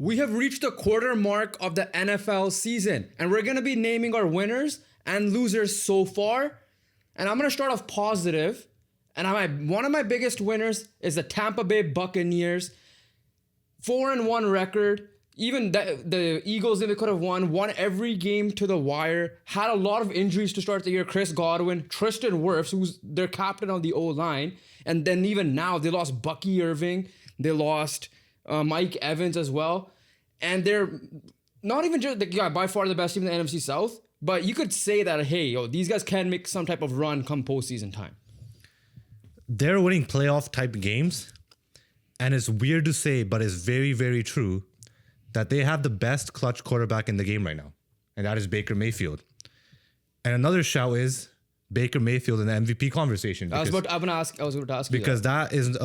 We have reached the quarter mark of the NFL season, and we're going to be naming our winners and losers so far. And I'm going to start off positive. And one of my biggest winners is the Tampa Bay Buccaneers. 4-1 record. Even the Eagles, they could have won every game to the wire. Had a lot of injuries to start the year. Chris Godwin, Tristan Wirfs, who's their captain on the O-line. And then even now, they lost Bucky Irving. They lost Mike Evans as well. And they're not even just by far the best team in the NFC South. But you could say that, hey, these guys can make some type of run come postseason time. They're winning playoff type games. And it's weird to say, but it's very, very true that they have the best clutch quarterback in the game right now. And that is Baker Mayfield. And another shout is Baker Mayfield in the MVP conversation. I was about to ask you because that is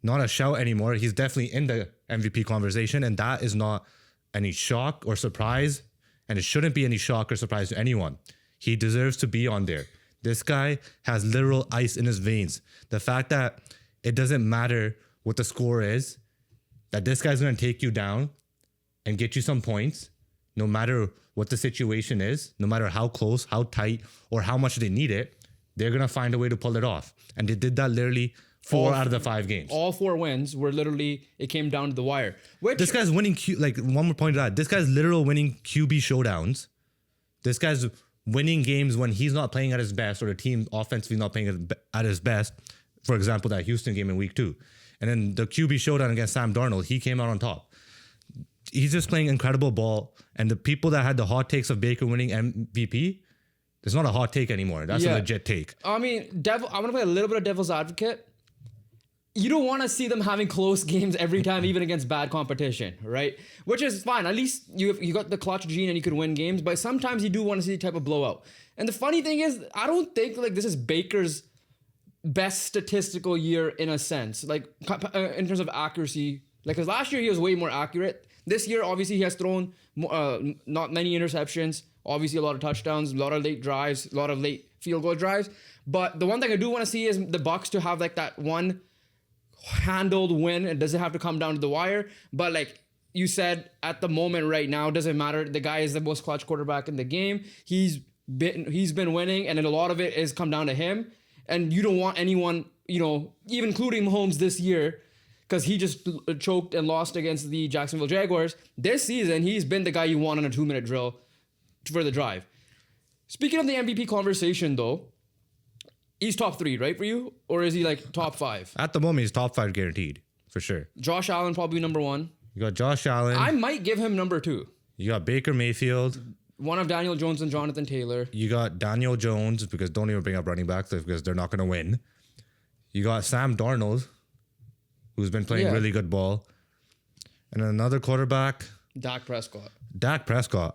not a shout anymore. He's definitely in the MVP conversation. And that is not any shock or surprise. And it shouldn't be any shock or surprise to anyone. He deserves to be on there. This guy has literal ice in his veins. The fact that it doesn't matter what the score is, that this guy's going to take you down and get you some points, no matter what the situation is, no matter how close, how tight, or how much they need it, they're going to find a way to pull it off. And they did that literally four out of the 5 games. All 4 wins were literally, it came down to the wire. This guy's winning, one more point to that. This guy's literal winning QB showdowns. This guy's winning games when he's not playing at his best or the team offensively not playing at his best. For example, that Houston game in week 2. And then the QB showdown against Sam Darnold, he came out on top. He's just playing incredible ball. And the people that had the hot takes of Baker winning MVP, it's not a hot take anymore. That's a legit take. I mean, I'm going to play a little bit of devil's advocate. You don't want to see them having close games every time, even against bad competition, right? Which is fine. At least you got the clutch gene and you could win games. But sometimes you do want to see the type of blowout. And the funny thing is, I don't think this is Baker's best statistical year in a sense, in terms of accuracy. Because last year he was way more accurate. This year, obviously, he has thrown not many interceptions. Obviously, a lot of touchdowns, a lot of late drives, a lot of late field goal drives. But the one thing I do want to see is the Bucs to have that one handled win. It doesn't have to come down to the wire. But like you said, at the moment right now, it doesn't matter. The guy is the most clutch quarterback in the game. He's been winning, and then a lot of it is come down to him. And you don't want anyone, even including Mahomes this year, because he just choked and lost against the Jacksonville Jaguars. This season, he's been the guy you want on a 2-minute drill for the drive. Speaking of the MVP conversation, though, he's top 3, right, for you? Or is he top 5? At the moment, he's top 5 guaranteed, for sure. Josh Allen probably number 1. You got Josh Allen. I might give him number 2. You got Baker Mayfield. One of Daniel Jones and Jonathan Taylor. You got Daniel Jones, because don't even bring up running backs because they're not going to win. You got Sam Darnold, who's been playing really good ball. And another quarterback. Dak Prescott.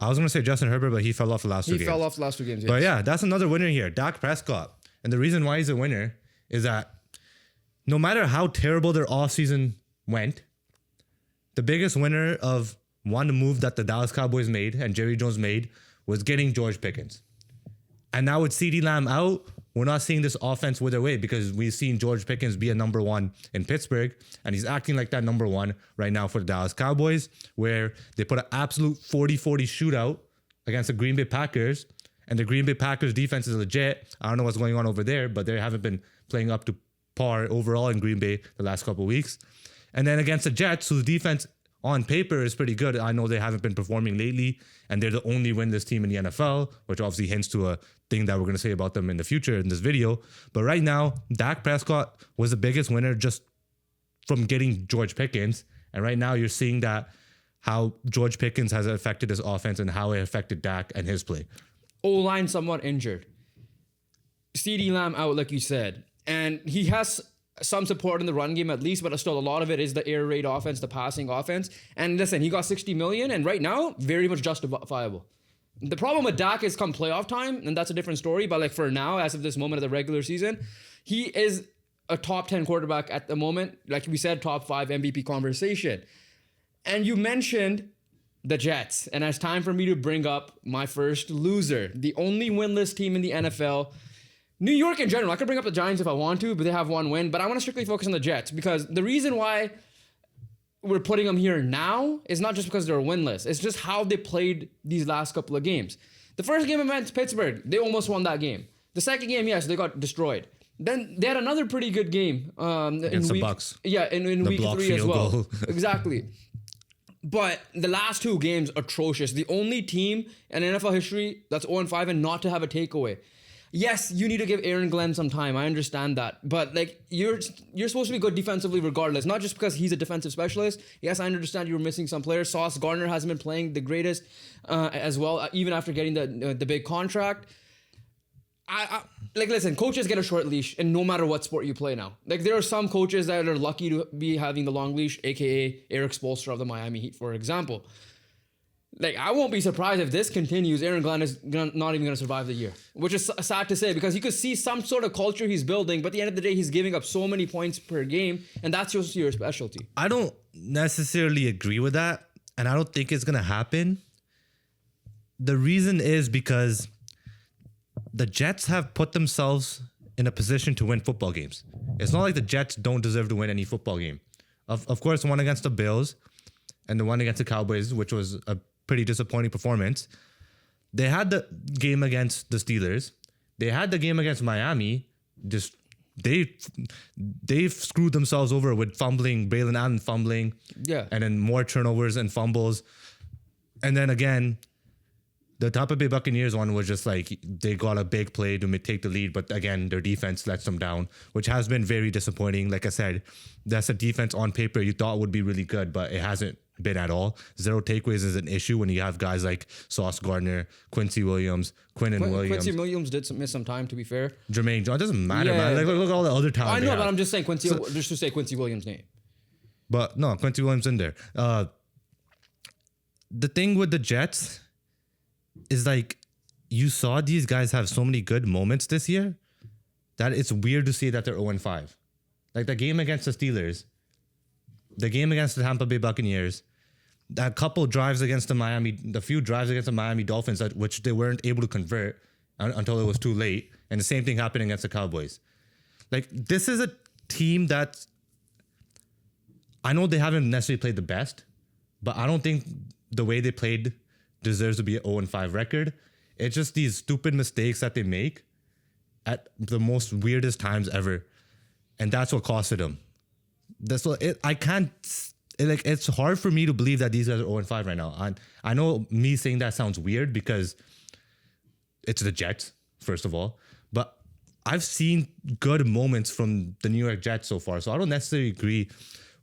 I was going to say Justin Herbert, but he fell off the last 2 games. He fell off the last 2 games, yes. But yeah, that's another winner here, Dak Prescott. And the reason why he's a winner is that no matter how terrible their offseason went, the biggest winner of one move that the Dallas Cowboys made and Jerry Jones made was getting George Pickens. And now with CeeDee Lamb out, we're not seeing this offense wither away because we've seen George Pickens be a number 1 in Pittsburgh, and he's acting like that number 1 right now for the Dallas Cowboys, where they put an absolute 40-40 shootout against the Green Bay Packers, and the Green Bay Packers defense is legit. I don't know what's going on over there, but they haven't been playing up to par overall in Green Bay the last couple of weeks. And then against the Jets, whose defense on paper is pretty good. I know they haven't been performing lately, and they're the only winless team in the NFL, which obviously hints to a thing that we're going to say about them in the future in this video. But right now, Dak Prescott was the biggest winner just from getting George Pickens. And right now you're seeing that how George Pickens has affected his offense and how it affected Dak and his play. O-line somewhat injured. CeeDee Lamb out, like you said. And he has some support in the run game at least, but still a lot of it is the air raid offense, the passing offense. And listen, he got $60 million, and right now, very much justifiable. The problem with Dak is come playoff time, and that's a different story, but for now, as of this moment of the regular season, he is a top 10 quarterback at the moment. Like we said, top 5 MVP conversation. And you mentioned the Jets, and it's time for me to bring up my first loser, the only winless team in the NFL. New York in general, I could bring up the Giants if I want to, but they have 1 win. But I want to strictly focus on the Jets because the reason why we're putting them here now is not just because they're winless. It's just how they played these last couple of games. The first game against Pittsburgh, they almost won that game. The second game, yes, they got destroyed. Then they had another pretty good game Against the Bucks. Yeah, in The week blocked 3 as field well. goal. Exactly. But the last 2 games, atrocious. The only team in NFL history that's 0-5 and not to have a takeaway. Yes, you need to give Aaron Glenn some time. I understand that. But like you're supposed to be good defensively regardless. Not just because he's a defensive specialist. Yes, I understand you were missing some players. Sauce Gardner hasn't been playing the greatest as well, even after getting the big contract. I like listen, coaches get a short leash and no matter what sport you play now. Like there are some coaches that are lucky to be having the long leash, aka Eric Spoelstra of the Miami Heat, for example. Like I won't be surprised if this continues. Aaron Glenn is not even going to survive the year, which is sad to say because you could see some sort of culture he's building, but at the end of the day, he's giving up so many points per game, and that's just your specialty. I don't necessarily agree with that, and I don't think it's going to happen. The reason is because the Jets have put themselves in a position to win football games. It's not like the Jets don't deserve to win any football game. Of course, the one against the Bills and the one against the Cowboys, which was a pretty disappointing performance. They had the game against the Steelers. They had the game against Miami. Just they've screwed themselves over with fumbling, Braylon Allen fumbling, and then more turnovers and fumbles. And then again, the Tampa Bay Buccaneers one was just like they got a big play to take the lead, but again, their defense lets them down, which has been very disappointing. Like I said, that's a defense on paper you thought would be really good, but it hasn't been at all. 0 takeaways is an issue when you have guys like Sauce Gardner, Quincy Williams, Williams. Quincy Williams did miss some time, to be fair. Jermaine John doesn't matter, man. Like, look at all the other talent. I know, but I'm just saying just to say Quincy Williams' name. But no, Quincy Williams in there. The thing with the Jets is like you saw these guys have so many good moments this year that it's weird to see that they're 0-5. Like the game against the Steelers, the game against the Tampa Bay Buccaneers, that couple drives against the few drives against the Miami Dolphins, which they weren't able to convert until it was too late. And the same thing happened against the Cowboys. Like this is a team that I know they haven't necessarily played the best, but I don't think the way they played deserves to be an 0-5 record. It's just these stupid mistakes that they make at the most weirdest times ever. And that's what costed them. That's what it's hard for me to believe that these guys are 0-5 right now. I know me saying that sounds weird because it's the Jets, first of all, but I've seen good moments from the New York Jets so far. So I don't necessarily agree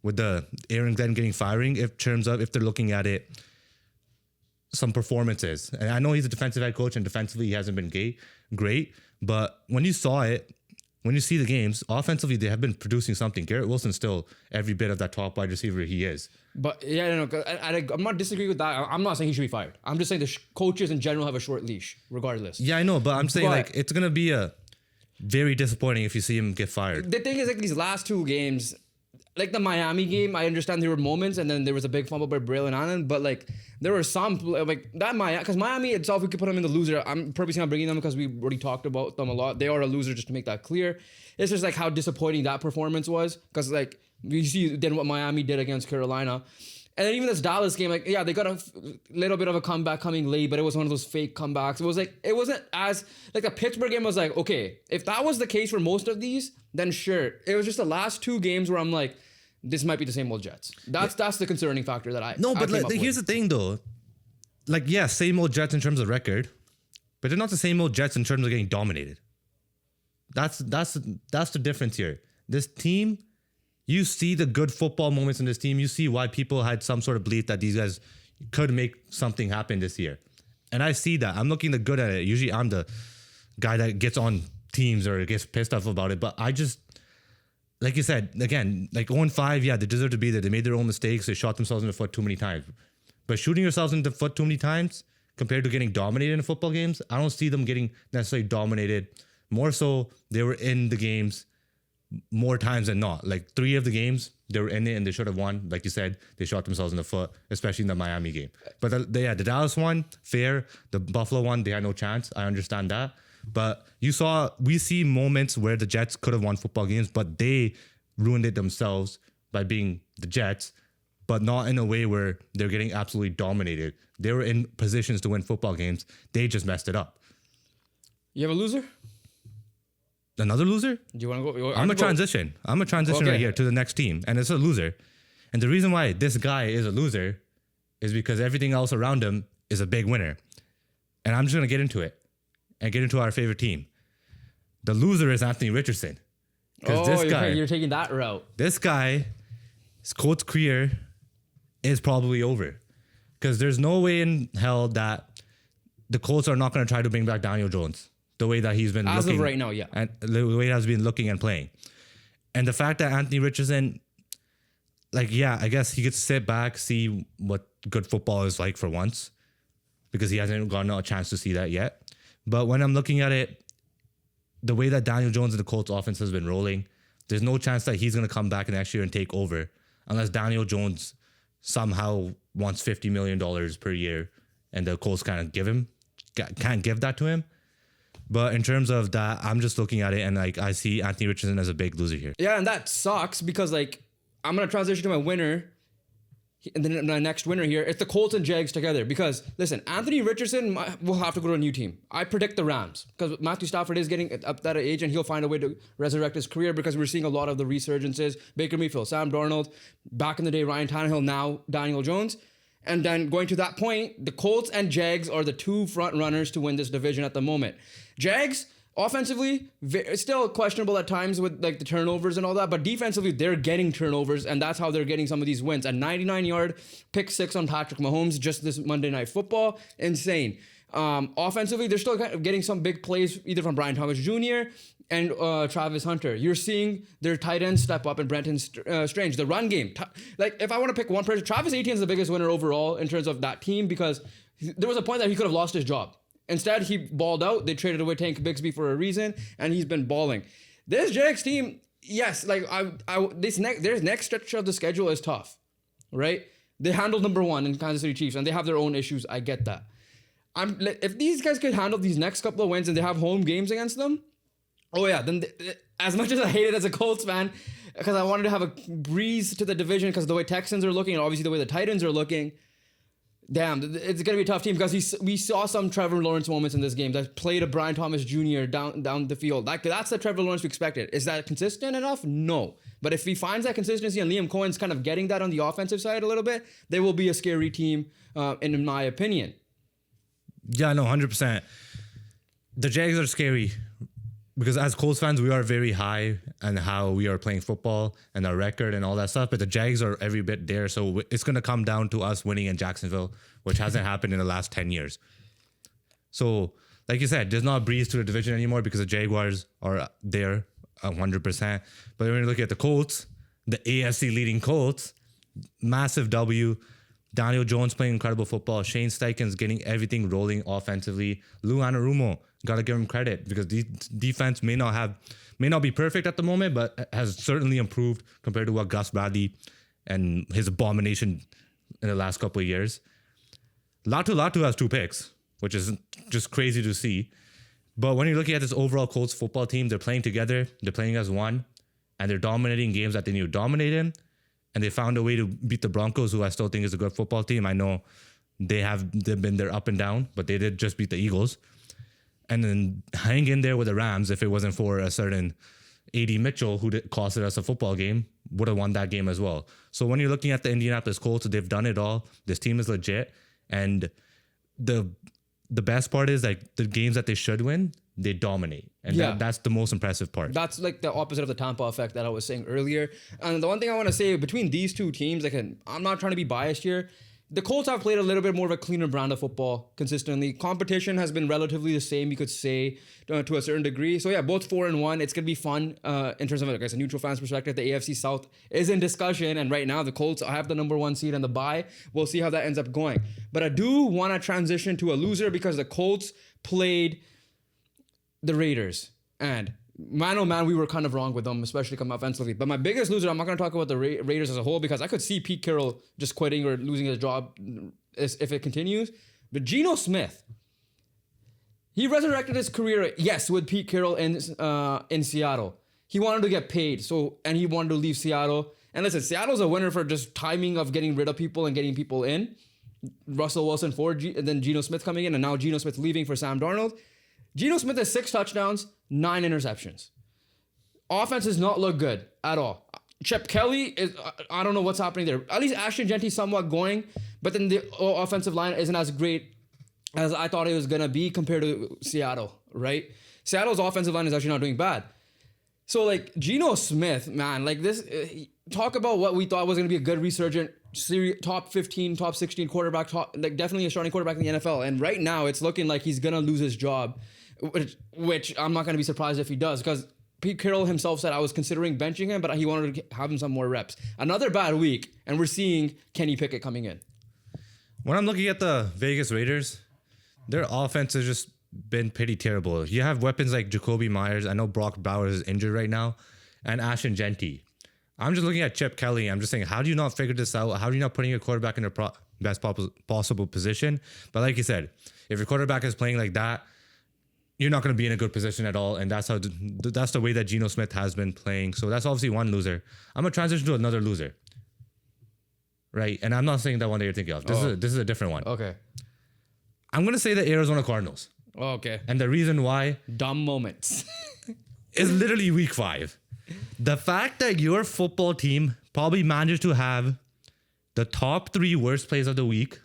with the Aaron Glenn getting firing in terms of if they're looking at it some performances. And I know he's a defensive head coach and defensively he hasn't been great, but when you see the games, offensively, they have been producing something. Garrett Wilson's still every bit of that top wide receiver he is. But yeah, I'm not disagreeing with that. I'm not saying he should be fired. I'm just saying the coaches in general have a short leash, regardless. Yeah, I know, but I'm saying like it's going to be very disappointing if you see him get fired. The thing is, like these last 2 games, like the Miami game, I understand there were moments and then there was a big fumble by Braylon Allen, but like there were some like that because Miami itself, we could put them in the loser. I'm purposely not bringing them because we already talked about them a lot. They are a loser, just to make that clear. It's just like how disappointing that performance was because like you see then what Miami did against Carolina. And then even this Dallas game, like, yeah, they got a little bit of a comeback coming late, but it was one of those fake comebacks. It was like, it wasn't as, like the Pittsburgh game was like, okay, if that was the case for most of these, then sure. It was just the last 2 games where I'm like, this might be the same old Jets. That's the concerning factor that I No, but I like, here's the thing though. Like, yeah, same old Jets in terms of record, but they're not the same old Jets in terms of getting dominated. That's the difference here. This team, you see the good football moments in this team. You see why people had some sort of belief that these guys could make something happen this year. And I see that. I'm looking the good at it. Usually I'm the guy that gets on teams or gets pissed off about it. But I just, like you said, again, like 0-5, yeah, they deserve to be there. They made their own mistakes. They shot themselves in the foot too many times. But shooting yourselves in the foot too many times compared to getting dominated in football games, I don't see them getting necessarily dominated. More so, they were in the games more times than not. Like 3 of the games, they were in it and they should have won. Like you said, they shot themselves in the foot, especially in the Miami game. But the Dallas one, fair. The Buffalo one, they had no chance. I understand that. But we see moments where the Jets could have won football games, but they ruined it themselves by being the Jets. but not in a way where they're getting absolutely dominated. They were in positions to win football games. They just messed it up. You have a loser? Another loser? Do you want to go? I'm a transition. I'm a transition Okay. right here to the next team, and it's a loser. And the reason why this guy is a loser is because everything else around him is a big winner. And I'm just gonna get into it and get into our favorite team. The loser is Anthony Richardson. Because you're taking that route. This guy, his Colts career is probably over. Because there's no way in hell that the Colts are not going to try to bring back Daniel Jones the way that he's been As looking. of right now, yeah. And the way he has been looking and playing. And the fact that Anthony Richardson, I guess he could sit back, see what good football is like for once. Because he hasn't gotten a chance to see that yet. But when I'm looking at it, the way that Daniel Jones and the Colts offense has been rolling, there's no chance that he's going to come back next year and take over unless Daniel Jones somehow wants $50 million per year and the Colts can't give that to him. But in terms of that, I'm just looking at it and I see Anthony Richardson as a big loser here. Yeah, and that sucks because I'm going to transition to my winner. And then my next winner here, it's the Colts and Jags together. Because, listen, Anthony Richardson will have to go to a new team. I predict the Rams. Because Matthew Stafford is getting up that age and he'll find a way to resurrect his career because we're seeing a lot of the resurgences. Baker Mayfield, Sam Darnold, back in the day, Ryan Tannehill, now Daniel Jones. And then going to that point, the Colts and Jags are the two front runners to win this division at the moment. Jags, offensively, it's still questionable at times with the turnovers and all that, but defensively, they're getting turnovers, and that's how they're getting some of these wins. A 99-yard pick six on Patrick Mahomes just this Monday Night Football, insane. Offensively, they're still getting some big plays either from Brian Thomas Jr. and Travis Hunter. You're seeing their tight ends step up and Brenton Strange. The run game, if I want to pick one person, Travis Etienne is the biggest winner overall in terms of that team because there was a point that he could have lost his job. Instead, he balled out. They traded away Tank Bigsby for a reason, and he's been balling. This Jags team, yes, their next stretch of the schedule is tough, right? They handled number one in Kansas City Chiefs, and they have their own issues. I get that. If these guys could handle these next couple of wins and they have home games against them, then as much as I hate it as a Colts fan, because I wanted to have a breeze to the division because the way Texans are looking and obviously the way the Titans are looking, damn, it's going to be a tough team because we saw some Trevor Lawrence moments in this game that played a Brian Thomas Jr. down the field. That's the Trevor Lawrence we expected. Is that consistent enough? No. But if he finds that consistency and Liam Cohen's kind of getting that on the offensive side a little bit, they will be a scary team, in my opinion. Yeah, no, 100%. The Jags are scary because as Colts fans, we are very high on how we are playing football and our record and all that stuff. But the Jags are every bit there. So it's going to come down to us winning in Jacksonville, which hasn't happened in the last 10 years. So, like you said, there's not a breeze to the division anymore because the Jaguars are there 100%. But when you look at the Colts, the AFC leading Colts, massive W. Daniel Jones playing incredible football. Shane Steichen's getting everything rolling offensively. Lou Anarumo, gotta give him credit because the defense may not be perfect at the moment, but has certainly improved compared to what Gus Bradley and his abomination in the last couple of years. Latu has 2 picks, which is just crazy to see. But when you're looking at this overall Colts football team, they're playing together, they're playing as one, and they're dominating games that they need to dominate in. And they found a way to beat the Broncos, who I still think is a good football team. I know they've been there up and down, but they did just beat the Eagles. And then hang in there with the Rams if it wasn't for a certain A.D. Mitchell, who costed us a football game, would have won that game as well. So when you're looking at the Indianapolis Colts, they've done it all. This team is legit. And the best part is the games that they should win, they dominate. And that's the most impressive part. That's the opposite of the Tampa effect that I was saying earlier. And the one thing I want to say between these two teams, I'm not trying to be biased here. The Colts have played a little bit more of a cleaner brand of football consistently. Competition has been relatively the same, you could say, to a certain degree. So yeah, both 4-1. It's going to be fun in terms of a neutral fan's perspective. The AFC South is in discussion. And right now, the Colts have the number 1 seed and the bye. We'll see how that ends up going. But I do want to transition to a loser because the Colts played the Raiders. And man, oh man, we were kind of wrong with them, especially coming offensively. But my biggest loser, I'm not going to talk about the Raiders as a whole because I could see Pete Carroll just quitting or losing his job if it continues. But Geno Smith, he resurrected his career, yes, with Pete Carroll in Seattle. He wanted to get paid, and he wanted to leave Seattle. And listen, Seattle's a winner for just timing of getting rid of people and getting people in. Russell Wilson and then Geno Smith coming in, and now Geno Smith leaving for Sam Darnold. Geno Smith has 6 touchdowns, 9 interceptions. Offense does not look good at all. Chip Kelly is, I don't know what's happening there. At least Ashton Genty's somewhat going, but then the offensive line isn't as great as I thought it was going to be compared to Seattle, right? Seattle's offensive line is actually not doing bad. So, like, Geno Smith, man, like this, talk about what we thought was going to be a good resurgent top 15, top 16 quarterback, like definitely a starting quarterback in the NFL. And right now it's looking like he's going to lose his job, which I'm not going to be surprised if he does, because Pete Carroll himself said I was considering benching him, but he wanted to have him some more reps. Another bad week, and we're seeing Kenny Pickett coming in. When I'm looking at the Vegas Raiders, their offense has just been pretty terrible. You have weapons like Jacoby Myers. I know Brock Bowers is injured right now, and Ashton Genty. I'm just looking at Chip Kelly. I'm just saying, how do you not figure this out? How are you not putting your quarterback in the best possible position? But like you said, if your quarterback is playing like that, you're not going to be in a good position at all. And that's the way that Geno Smith has been playing. So that's obviously one loser. I'm going to transition to another loser. Right? And I'm not saying that one that you're thinking of. This is a different one. Okay. I'm going to say the Arizona Cardinals. Okay. And the reason why... Dumb moments. is literally week 5. The fact that your football team probably managed to have the top 3 worst plays of the week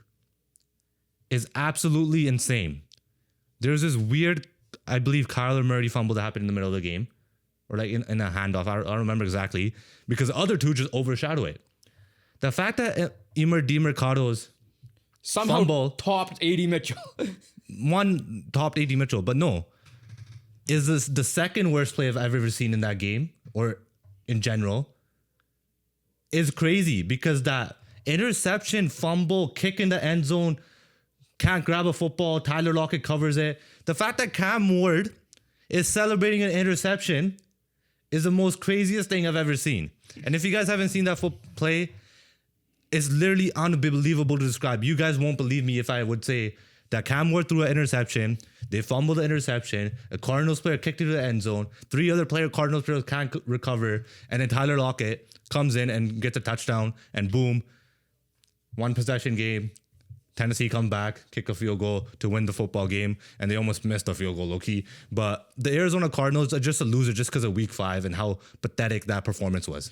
is absolutely insane. There's this weird, I believe, Kyler Murray fumble that happened in the middle of the game, or like in a handoff. I don't remember exactly, because the other 2 just overshadow it. The fact that Emer DeMercado's somehow fumble topped A.D. Mitchell. one topped A.D. Mitchell, but no. Is this the second worst play I've ever seen in that game, or in general, is crazy, because that interception, fumble, kick in the end zone, can't grab a football, Tyler Lockett covers it. The fact that Cam Ward is celebrating an interception is the most craziest thing I've ever seen. And if you guys haven't seen that play, it's literally unbelievable to describe. You guys won't believe me if I would say that Cam Ward threw an interception, they fumbled the interception, a Cardinals player kicked it to the end zone, 3 other Cardinals players can't recover, and then Tyler Lockett comes in and gets a touchdown, and boom, 1 possession game. Tennessee come back, kick a field goal to win the football game, and they almost missed the field goal low-key. But the Arizona Cardinals are just a loser just because of week 5 and how pathetic that performance was.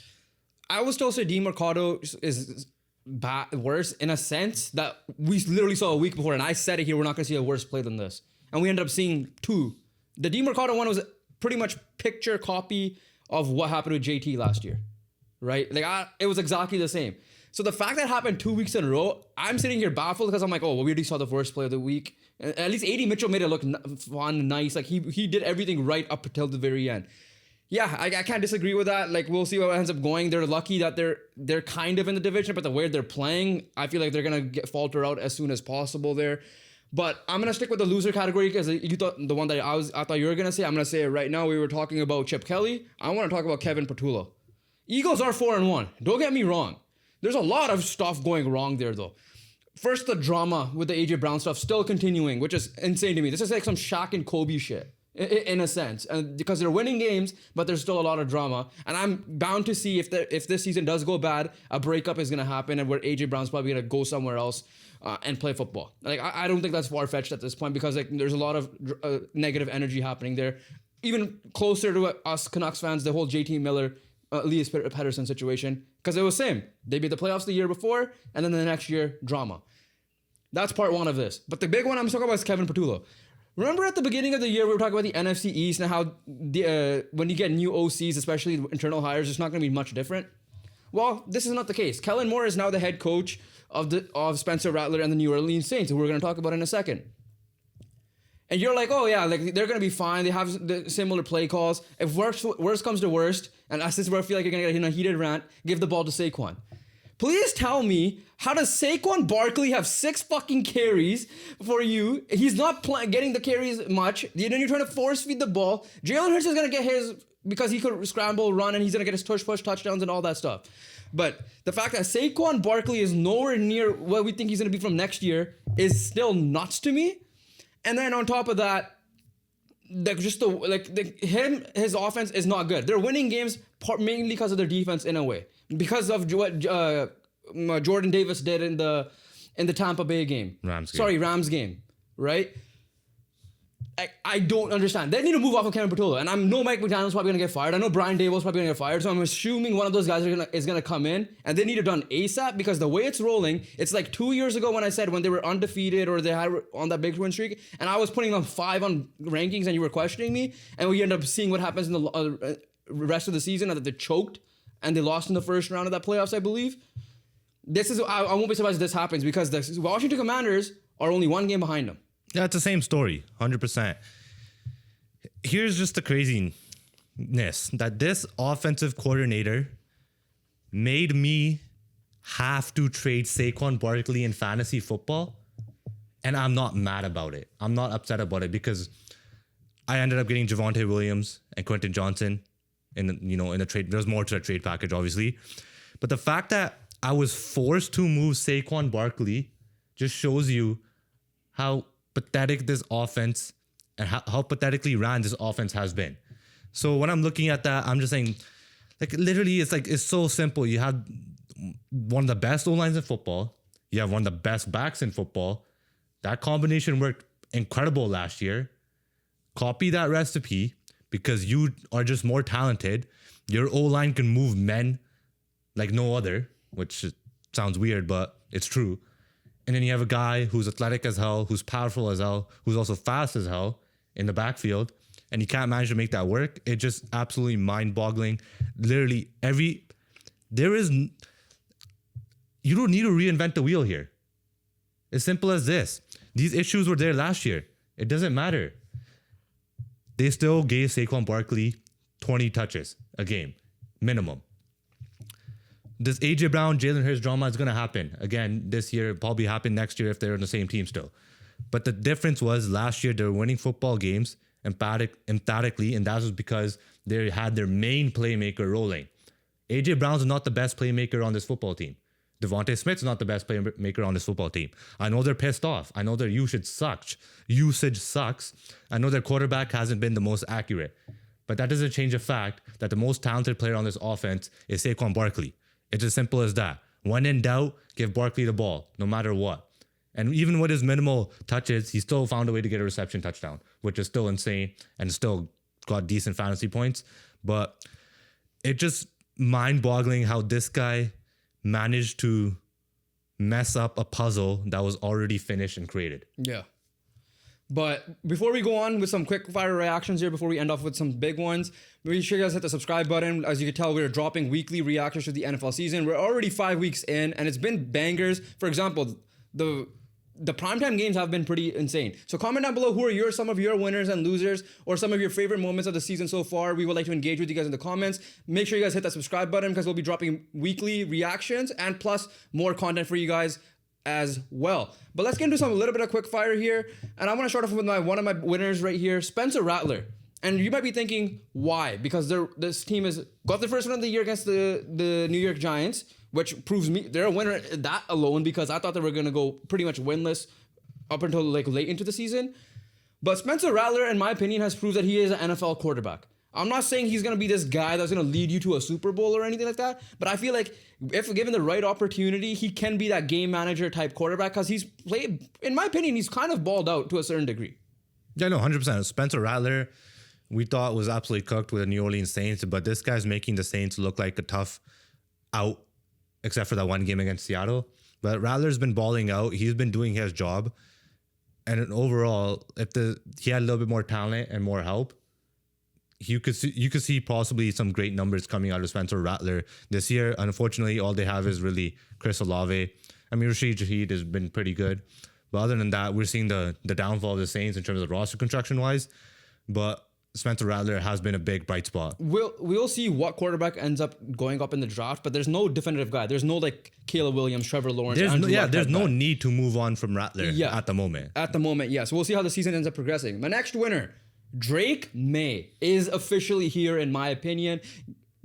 I will still say DeMercado is worse in a sense that we literally saw a week before, and I said it here, we're not going to see a worse play than this. And we ended up seeing 2. The DeMercado one was pretty much picture copy of what happened with JT last year, right? Like it was exactly the same. So the fact that happened 2 weeks in a row, I'm sitting here baffled, because I'm like, oh, well, we already saw the worst play of the week. At least A.D. Mitchell made it look fun, nice. Like he did everything right up until the very end. Yeah, I can't disagree with that. Like, we'll see what ends up going. They're lucky that they're kind of in the division, but the way they're playing, I feel like they're gonna falter out as soon as possible there. But I'm gonna stick with the loser category, because you thought the one that I thought you were gonna say. I'm gonna say it right now. We were talking about Chip Kelly. I want to talk about Kevin Patullo. Eagles are 4-1. Don't get me wrong. There's a lot of stuff going wrong there, though. First, the drama with the AJ Brown stuff still continuing, which is insane to me. This is like some Shaq and Kobe shit, in a sense, and because they're winning games, but there's still a lot of drama. And I'm bound to see if this season does go bad, a breakup is gonna happen, and where AJ Brown's probably gonna go somewhere else and play football. Like I don't think that's far fetched at this point, because like there's a lot of negative energy happening there. Even closer to us Canucks fans, the whole JT Miller, Elias Pettersson situation, because it was same. They made the playoffs the year before, and then the next year, drama. That's part 1 of this. But the big one I'm talking about is Kevin Patullo. Remember at the beginning of the year, we were talking about the NFC East and how when you get new OCs, especially internal hires, it's not going to be much different? Well, this is not the case. Kellen Moore is now the head coach of Spencer Rattler and the New Orleans Saints, who we're going to talk about in a second. And you're like, oh yeah, like they're going to be fine. They have the similar play calls. If worst comes to worst, and this is where I feel like you're going to get in a heated rant, give the ball to Saquon. Please tell me, how does Saquon Barkley have 6 fucking carries for you? He's not getting the carries much. Then you're trying to force feed the ball. Jalen Hurts is going to get his, because he could scramble, run, and he's going to get his push touchdowns and all that stuff. But the fact that Saquon Barkley is nowhere near what we think he's going to be from next year is still nuts to me. And then on top of that, his offense is not good. They're winning games mainly because of their defense in a way. because of what Jordan Davis did in the Tampa Bay game. Rams game, right? I don't understand. They need to move off of Kevin Patullo. And I know Mike McDaniel's probably going to get fired. I know Brian Daboll's probably going to get fired. So I'm assuming one of those guys is going to come in. And they need it done ASAP because the way it's rolling, it's like 2 years ago when I said when they were undefeated or they had on that big win streak. And I was putting them 5 on rankings and you were questioning me. And we end up seeing what happens in the rest of the season that they choked and they lost in the first round of that playoffs, I believe. I won't be surprised if this happens because the Washington Commanders are only 1 game behind them. Yeah, it's the same story, 100%. Here's just the craziness that this offensive coordinator made me have to trade Saquon Barkley in fantasy football, and I'm not mad about it. I'm not upset about it because I ended up getting Javonte Williams and Quentin Johnson in the trade. There's more to the trade package, obviously, but the fact that I was forced to move Saquon Barkley just shows you how pathetic this offense and how pathetically ran this offense has been. So when I'm looking at that, I'm just saying, like, literally, it's so simple. You have one of the best O-lines in football. You have one of the best backs in football. That combination worked incredible last year. Copy that recipe because you are just more talented. Your O-line can move men like no other, which sounds weird, but it's true. And then you have a guy who's athletic as hell, who's powerful as hell, who's also fast as hell in the backfield, and you can't manage to make that work. It's just absolutely mind-boggling. Literally you don't need to reinvent the wheel here. As simple as this. These issues were there last year. It doesn't matter. They still gave Saquon Barkley 20 touches a game, minimum. This AJ Brown, Jalen Hurts drama is going to happen again this year, probably happen next year if they're on the same team still. But the difference was last year they were winning football games emphatically, and that was because they had their main playmaker rolling. AJ Brown's not the best playmaker on this football team. Devontae Smith's not the best playmaker on this football team. I know they're pissed off. I know their usage sucks. I know their quarterback hasn't been the most accurate. But that doesn't change the fact that the most talented player on this offense is Saquon Barkley. It's as simple as that. When in doubt, give Barkley the ball, no matter what. And even with his minimal touches, he still found a way to get a reception touchdown, which is still insane and still got decent fantasy points. But it's just mind-boggling how this guy managed to mess up a puzzle that was already finished and created. Yeah. But before we go on with some quick fire reactions here, before we end off with some big ones, make sure you guys hit the subscribe button. As you can tell, we're dropping weekly reactions to the NFL season. We're already 5 weeks in, and it's been bangers. For example, the primetime games have been pretty insane. So comment down below who are some of your winners and losers or some of your favorite moments of the season so far. We would like to engage with you guys in the comments. Make sure you guys hit that subscribe button because we'll be dropping weekly reactions and plus more content for you guys as well. But let's get into a little bit of quick fire here. And I want to start off with one of my winners right here, Spencer Rattler. And you might be thinking, why? Because this team got the first win of the year against the New York Giants, which proves me they're a winner that alone because I thought they were going to go pretty much winless up until like late into the season. But Spencer Rattler, in my opinion, has proved that he is an NFL quarterback. I'm not saying he's going to be this guy that's going to lead you to a Super Bowl or anything like that, but I feel like if given the right opportunity, he can be that game manager type quarterback because he's played, in my opinion, he's kind of balled out to a certain degree. Yeah, no, 100%. Spencer Rattler, we thought was absolutely cooked with the New Orleans Saints, but this guy's making the Saints look like a tough out, except for that one game against Seattle. But Rattler's been balling out. He's been doing his job. And overall, if he had a little bit more talent and more help, you could see possibly some great numbers coming out of Spencer Rattler this year. Unfortunately, all they have is really Chris Olave. I mean, Rashid Shaheed has been pretty good. But other than that, we're seeing the downfall of the Saints in terms of roster construction-wise. But Spencer Rattler has been a big bright spot. We'll see what quarterback ends up going up in the draft, but there's no definitive guy. There's no like Caleb Williams, Trevor Lawrence. There's no need to move on from Rattler at the moment. At the moment, yes. So we'll see how the season ends up progressing. My next winner, Drake May, is officially here, in my opinion.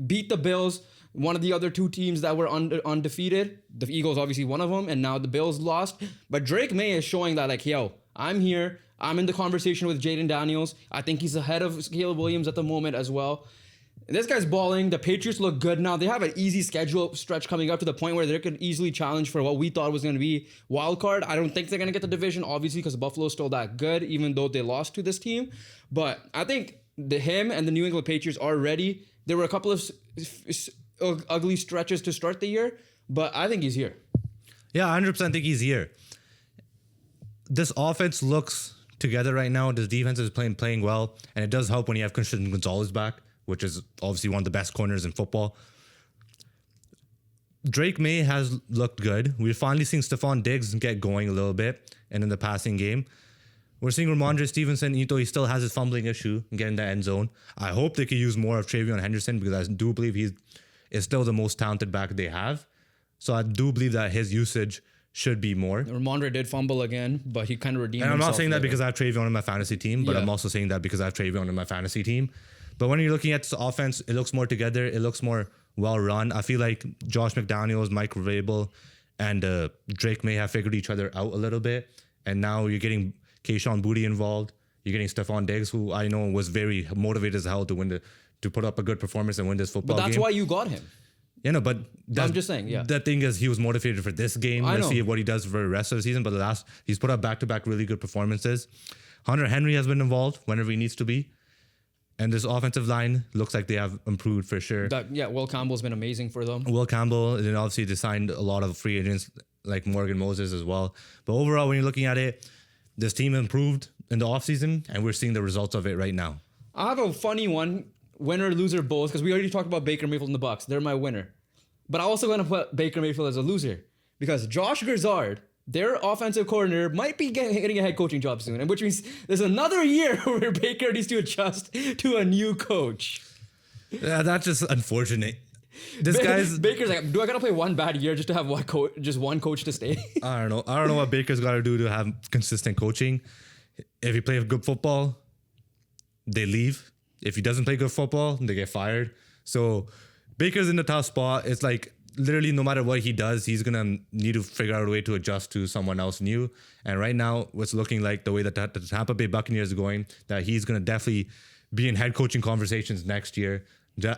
Beat the Bills, one of the other two teams that were undefeated. The Eagles, obviously, one of them, and now the Bills lost. But Drake May is showing that, like, yo, I'm here. I'm in the conversation with Jaden Daniels. I think he's ahead of Caleb Williams at the moment as well. This guy's balling. The Patriots look good now. They have an easy schedule stretch coming up to the point where they could easily challenge for what we thought was going to be wild card. I don't think they're going to get the division, obviously, because Buffalo's still that good, even though they lost to this team. But I think him and the New England Patriots are ready. There were a couple of ugly stretches to start the year, but I think he's here. Yeah, I 100% think he's here. This offense looks together right now. This defense is playing well, and it does help when you have Christian Gonzalez back, which is obviously one of the best corners in football. Drake May has looked good. We're finally seeing Stephon Diggs get going a little bit, and in the passing game. We're seeing Ramondre Stevenson, even though he still has his fumbling issue, get in the end zone. I hope they could use more of Travion Henderson because I do believe he is still the most talented back they have. So I do believe that his usage should be more. Ramondre did fumble again, but he kind of redeemed himself. And I'm not saying that later. because I have Travion on my fantasy team, but I'm also saying that because I have Travion on my fantasy team. But when you're looking at this offense, it looks more together. It looks more well run. I feel like Josh McDaniels, Mike Vrabel, and Drake May have figured each other out a little bit. And now you're getting Keyshawn Boutte involved. You're getting Stephon Diggs, who I know was very motivated as hell to put up a good performance and win this football game. But that's why you got him. Yeah, no, but I'm just saying, yeah. The thing is, he was motivated for this game. Let's see what he does for the rest of the season. But he's put up back-to-back really good performances. Hunter Henry has been involved whenever he needs to be. And this offensive line looks like they have improved for sure. Will Campbell's been amazing for them. Will Campbell, and then obviously they signed a lot of free agents like Morgan Moses as well. But overall, when you're looking at it, this team improved in the offseason, and we're seeing the results of it right now. I have a funny one, winner, loser, both, because we already talked about Baker Mayfield and the Bucks. They're my winner. But I'm also going to put Baker Mayfield as a loser because Josh Grizzard, their offensive coordinator, might be getting a head coaching job soon, and which means there's another year where Baker needs to adjust to a new coach. Yeah, that's just unfortunate. Baker's like, do I gotta play one bad year just to have one coach to stay? I don't know what Baker's got to do to have consistent coaching. If he plays good football, they leave. If he doesn't play good football, they get fired. So Baker's in a tough spot. It's like literally no matter what he does, he's gonna need to figure out a way to adjust to someone else new. And right now, what's looking like the way that the Tampa Bay Buccaneers are going, that he's gonna definitely be in head coaching conversations next year,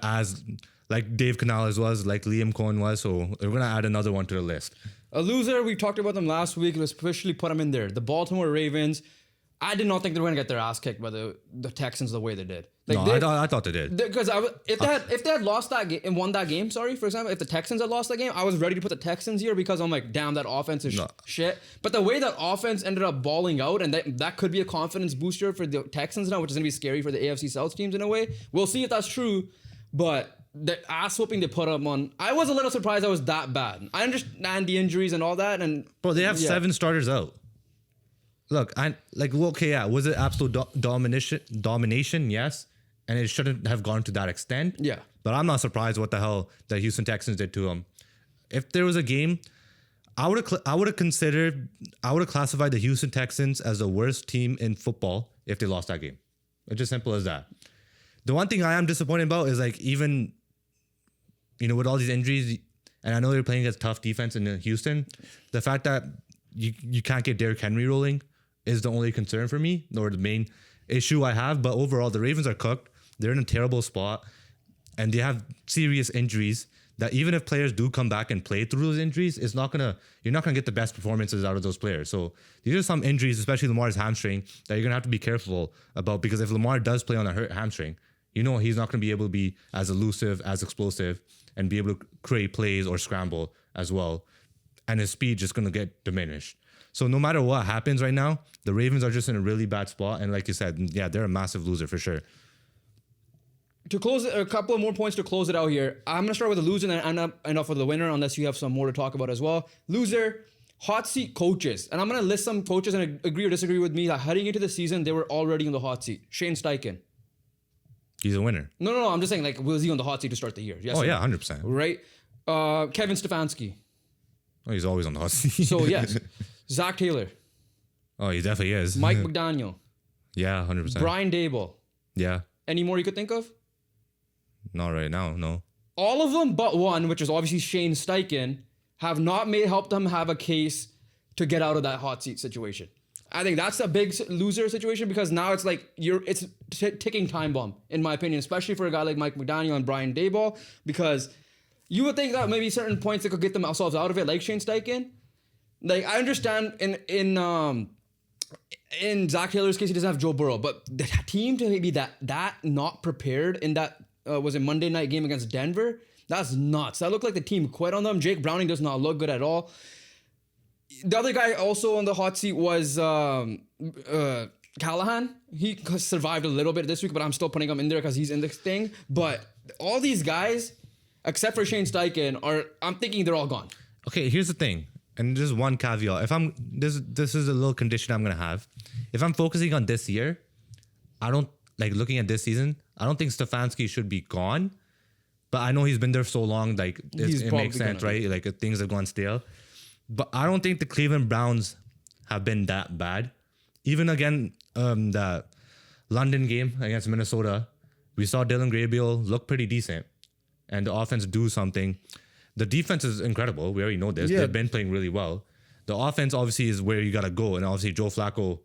as like Dave Canales was, like Liam Cohen was. So we're gonna add another one to the list. A loser, we talked about them last week. Let's officially put them in there. The Baltimore Ravens. I did not think they were going to get their ass kicked by the Texans the way they did. I thought they did. Because if they had lost that game and won that game, for example, if the Texans had lost that game, I was ready to put the Texans here because I'm like, damn, that offense is shit. But the way that offense ended up balling out, and that could be a confidence booster for the Texans now, which is going to be scary for the AFC South teams in a way. We'll see if that's true. But the ass whooping they put them on, I was a little surprised that was that bad. I understand the injuries and all that. Bro, they have 7 starters out. Look, was it absolute domination? Yes. And it shouldn't have gone to that extent. Yeah. But I'm not surprised what the hell the Houston Texans did to them. If there was a game, I would have classified the Houston Texans as the worst team in football if they lost that game. It's as simple as that. The one thing I am disappointed about is like even, with all these injuries, and I know they're playing against tough defense in Houston, the fact that you can't get Derrick Henry rolling is the only concern for me, or the main issue I have. But overall, the Ravens are cooked. They're in a terrible spot, and they have serious injuries that even if players do come back and play through those injuries, you're not gonna get the best performances out of those players. So these are some injuries, especially Lamar's hamstring, that you're gonna have to be careful about, because if Lamar does play on a hurt hamstring, he's not gonna be able to be as elusive, as explosive, and be able to create plays or scramble as well. And his speed just gonna get diminished. So no matter what happens right now, the Ravens are just in a really bad spot. And like you said, yeah, they're a massive loser for sure. To close it, a couple of more points to close it out here. I'm going to start with the loser and end up with the winner, unless you have some more to talk about as well. Loser, hot seat coaches. And I'm going to list some coaches and agree or disagree with me that heading into the season, they were already in the hot seat. Shane Steichen. He's a winner. No. I'm just saying, was he on the hot seat to start the year? Yes. Oh, yeah, 100%. Right? Kevin Stefanski. Oh, he's always on the hot seat. So, yes. Zach Taylor. Oh, he definitely is. Mike McDaniel. Yeah, 100%. Brian Dable. Yeah. Any more you could think of? Not right now, no. All of them but one, which is obviously Shane Steichen, have not helped them have a case to get out of that hot seat situation. I think that's a big loser situation because now it's like it's ticking time bomb in my opinion, especially for a guy like Mike McDaniel and Brian Daboll, because you would think that maybe certain points that could get themselves out of it, like Shane Steichen. Like I understand in Zach Taylor's case he doesn't have Joe Burrow, but the team to maybe that not prepared in that was a Monday night game against Denver. That's nuts. That looked like the team quit on them. Jake Browning does not look good at all. The other guy also on the hot seat was Callahan. He survived a little bit this week, but I'm still putting him in there because he's in this thing. But all these guys, except for Shane Steichen, I'm thinking they're all gone. Okay, here's the thing, and just one caveat. If I'm this is a little condition I'm gonna have. If I'm focusing on this year, I don't like looking at this season. I don't think Stefanski should be gone, but I know he's been there so long. Like it makes sense, right? Like things have gone stale. But I don't think the Cleveland Browns have been that bad. Even again, the London game against Minnesota, we saw Dylan Gabriel look pretty decent, and the offense do something. The defense is incredible. We already know this. Yeah. They've been playing really well. The offense obviously is where you gotta go, and obviously Joe Flacco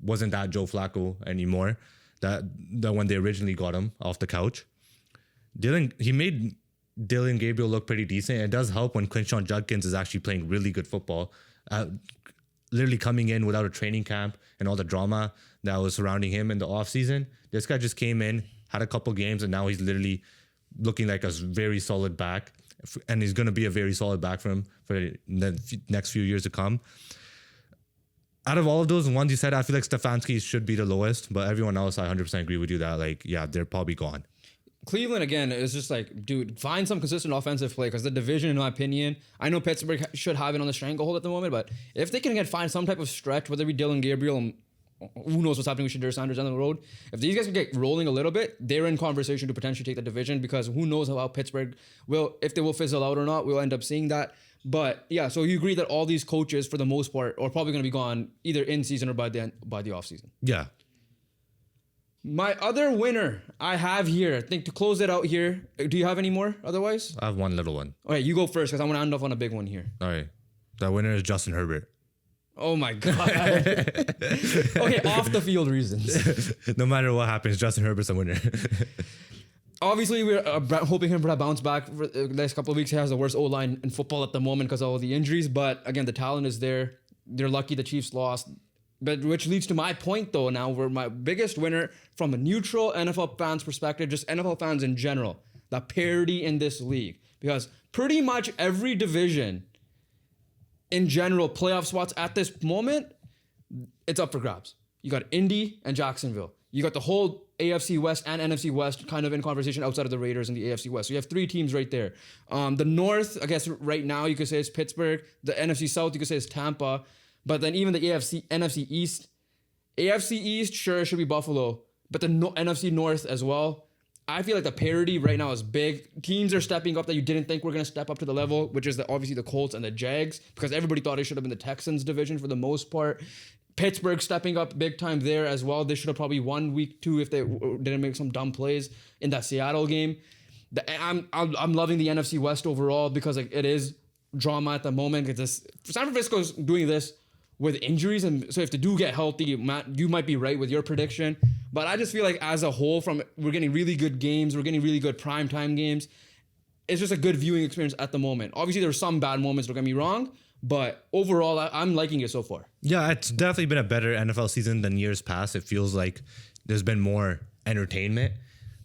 wasn't that Joe Flacco anymore. That when they originally got him off the couch, he made Dylan Gabriel look pretty decent. It does help when Quinshon Judkins is actually playing really good football. Literally coming in without a training camp and all the drama that was surrounding him in the offseason. This guy just came in, had a couple games, and now he's literally looking like a very solid back. And he's going to be a very solid back for him for the next few years to come. Out of all of those ones you said, I feel like Stefanski should be the lowest, but everyone else, I 100% agree with you that, like, yeah, they're probably gone. Cleveland, again, is just like, dude, find some consistent offensive play because the division, in my opinion, I know Pittsburgh should have it on the stranglehold at the moment, but if they can find some type of stretch, whether it be Dylan Gabriel and who knows what's happening with Shadur Sanders down the road, if these guys can get rolling a little bit, they're in conversation to potentially take the division because who knows how Pittsburgh will, if they will fizzle out or not, we'll end up seeing that. But yeah, so you agree that all these coaches, for the most part, are probably going to be gone either in season or by the offseason. Yeah. My other winner I have here, I think to close it out here. Do you have any more otherwise? I have one little one. Okay, you go first because I want to end off on a big one here. All right. The winner is Justin Herbert. Oh my God. Okay, off the field reasons. No matter what happens, Justin Herbert's a winner. Obviously, we're hoping him to bounce back for the next couple of weeks. He has the worst O-line in football at the moment because of all the injuries. But again, the talent is there. They're lucky the Chiefs lost. But which leads to my point, though, now where my biggest winner from a neutral NFL fans perspective, just NFL fans in general, the parity in this league. Because pretty much every division in general, playoff spots at this moment, it's up for grabs. You got Indy and Jacksonville. You got the whole AFC West and NFC West kind of in conversation outside of the Raiders and the AFC West. So you have three teams right there. The North, I guess right now you could say is Pittsburgh. The NFC South, you could say is Tampa. But then even the NFC East. AFC East, sure, should be Buffalo. But the NFC North as well. I feel like the parity right now is big. Teams are stepping up that you didn't think were going to step up to the level, which is obviously the Colts and the Jags, because everybody thought it should have been the Texans division for the most part. Pittsburgh stepping up big time there as well. They should have probably won week 2 if they didn't make some dumb plays in that Seattle game. I'm loving the NFC West overall because like, it is drama at the moment. It's San Francisco's doing this with injuries, and so if they do get healthy, Matt, you might be right with your prediction. But I just feel like as a whole, we're getting really good games, we're getting really good primetime games. It's just a good viewing experience at the moment. Obviously, there's some bad moments, don't get me wrong, but overall, I'm liking it so far. Yeah, it's definitely been a better NFL season than years past. It feels like there's been more entertainment,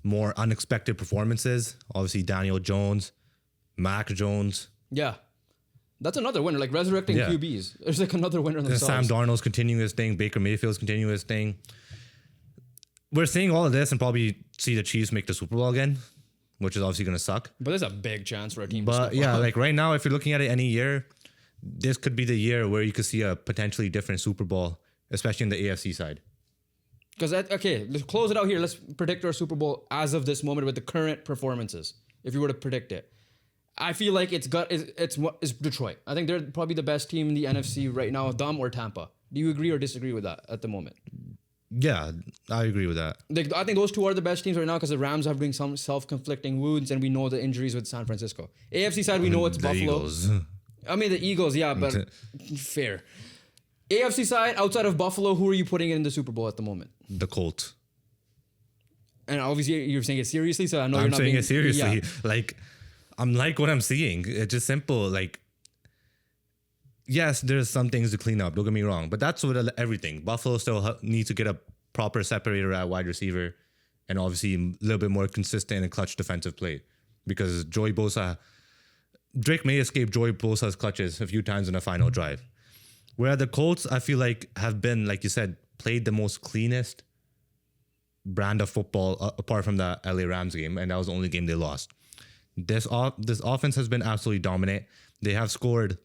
more unexpected performances. Obviously, Daniel Jones, Mac Jones. Yeah. That's another winner, like resurrecting QBs. There's like another winner themselves. Sam Darnold's continuing his thing. Baker Mayfield's continuing his thing. We're seeing all of this and probably see the Chiefs make the Super Bowl again, which is obviously going to suck. But there's a big chance for a team. But yeah, like right now, if you're looking at it any year, this could be the year where you could see a potentially different Super Bowl, especially in the AFC side. Because, okay, let's close it out here. Let's predict our Super Bowl as of this moment with the current performances, if you were to predict it. I feel like it's Detroit. I think they're probably the best team in the NFC right now, them or Tampa. Do you agree or disagree with that at the moment? Yeah, I agree with that. I think those two are the best teams right now because the Rams are doing some self-conflicting wounds, and we know the injuries with San Francisco. AFC side, we know it's Buffalo. Eagles. I mean, the Eagles, yeah, but fair. AFC side, outside of Buffalo, who are you putting in the Super Bowl at the moment? The Colts. And obviously, you're saying it seriously, so I know you're I'm not saying being... it seriously. Yeah. Like, I'm like what I'm seeing. It's just simple. Like, yes, there's some things to clean up. Don't get me wrong, but that's with everything. Buffalo still needs to get a proper separator at wide receiver, and obviously a little bit more consistent and clutch defensive play, because Drake may escape Joey Bosa's clutches a few times in the final drive. Where the Colts, I feel like, have been, like you said, played the most cleanest brand of football apart from the LA Rams game, and that was the only game they lost. This offense has been absolutely dominant. They have scored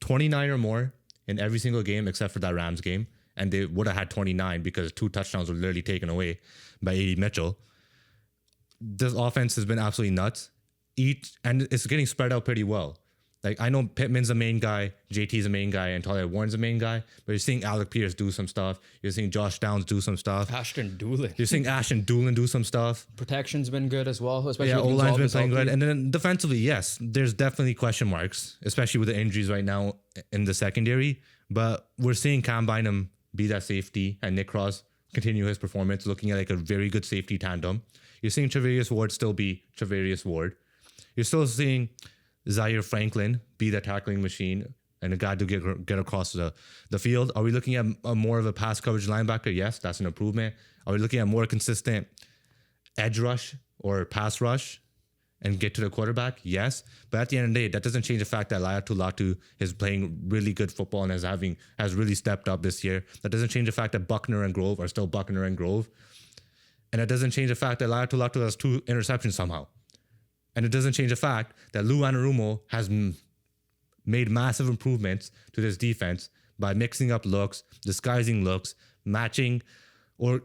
29 or more in every single game except for that Rams game, and they would have had 29 because 2 touchdowns were literally taken away by A.D. Mitchell. This offense has been absolutely nuts. And it's getting spread out pretty well. Like, I know Pittman's the main guy, JT's the main guy, and Talia Warren's the main guy, but you're seeing Alec Pierce do some stuff. You're seeing Josh Downs do some stuff. Ashton Doolin. You're seeing Ashton Doolin do some stuff. Protection's been good as well, especially Yeah, with O-line's been Gonzalez playing healthy. good. And then defensively, yes, there's definitely question marks, especially with the injuries right now in the secondary. But we're seeing Cam Bynum be that safety and Nick Cross continue his performance, looking at like a very good safety tandem. You're seeing Travarius Ward still be Travarius Ward. You're still seeing Zaire Franklin be the tackling machine and a guy to get across the field. Are we looking at more of a pass coverage linebacker? Yes, that's an improvement. Are we looking at more consistent edge rush or pass rush and get to the quarterback? Yes. But at the end of the day, that doesn't change the fact that Laiatu Latu is playing really good football and has really stepped up this year. That doesn't change the fact that Buckner and Grove are still Buckner and Grove. And it doesn't change the fact that Laiatu Latu has 2 interceptions somehow. And it doesn't change the fact that Lou Anarumo has made massive improvements to this defense by mixing up looks, disguising looks, matching or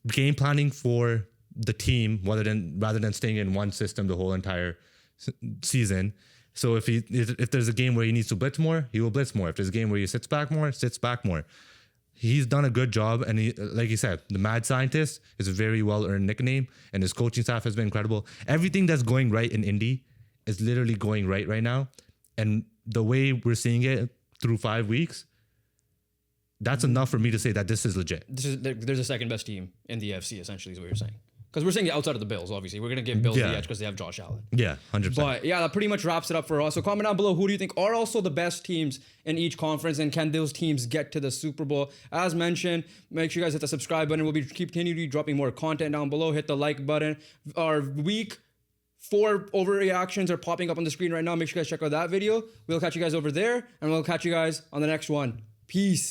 game planning for the team rather than staying in one system the whole entire season. So if there's a game where he needs to blitz more, he will blitz more. If there's a game where he sits back more, sits back more. He's done a good job, and he, like you said, the mad scientist is a very well-earned nickname, and his coaching staff has been incredible. Everything that's going right in Indy is literally going right now, and the way we're seeing it through 5 weeks, that's enough for me to say that this is legit. There's a second best team in the AFC, essentially, is what you're saying. Because we're saying it outside of the Bills, obviously. We're going to give Bills the edge because they have Josh Allen. Yeah, 100%. But yeah, that pretty much wraps it up for us. So comment down below, who do you think are also the best teams in each conference, and can those teams get to the Super Bowl? As mentioned, make sure you guys hit the subscribe button. We'll be continually dropping more content down below. Hit the like button. Our week 4 overreactions are popping up on the screen right now. Make sure you guys check out that video. We'll catch you guys over there, and we'll catch you guys on the next one. Peace.